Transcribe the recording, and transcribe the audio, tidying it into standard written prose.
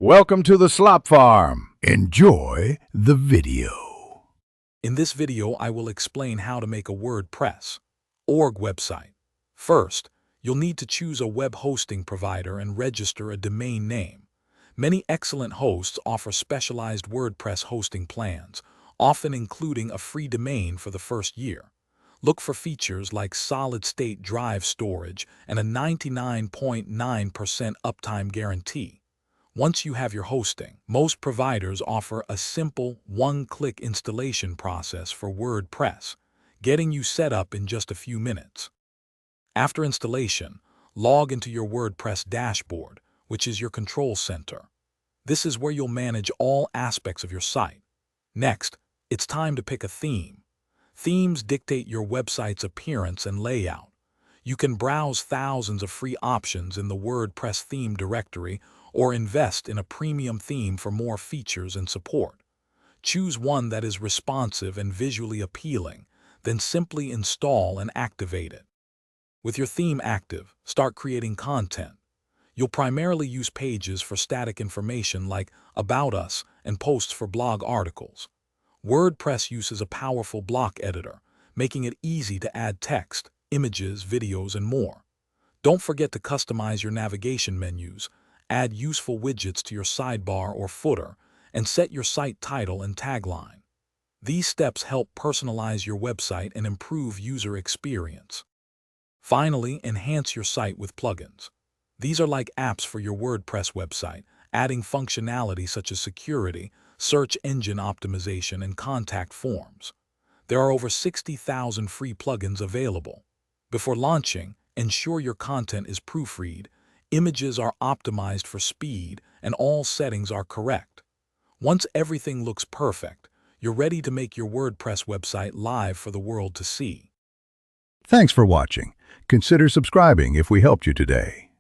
Welcome to the Slop Farm. Enjoy the video. In this video, I will explain how to make a WordPress org website. First, you'll need to choose a web hosting provider and register a domain name. Many excellent hosts offer specialized WordPress hosting plans, often including a free domain for the first year. Look for features like solid-state drive storage and a 99.9% uptime guarantee. Once you have your hosting, most providers offer a simple one-click installation process for WordPress, getting you set up in just a few minutes. After installation, log into your WordPress dashboard, which is your control center. This is where you'll manage all aspects of your site. Next, it's time to pick a theme. Themes dictate your website's appearance and layout. You can browse thousands of free options in the WordPress theme directory or invest in a premium theme for more features and support. Choose one that is responsive and visually appealing, then simply install and activate it. With your theme active, start creating content. You'll primarily use pages for static information like About Us and posts for blog articles. WordPress uses a powerful block editor, making it easy to add text, images, videos, and more. Don't forget to customize your navigation menus, add useful widgets to your sidebar or footer, and set your site title and tagline. These steps help personalize your website and improve user experience. Finally, enhance your site with plugins. These are like apps for your WordPress website, adding functionality such as security, search engine optimization, and contact forms. There are over 60,000 free plugins available. Before launching, ensure your content is proofread, images are optimized for speed, and all settings are correct. Once everything looks perfect, you're ready to make your WordPress website live for the world to see. Thanks for watching. Consider subscribing if we helped you today.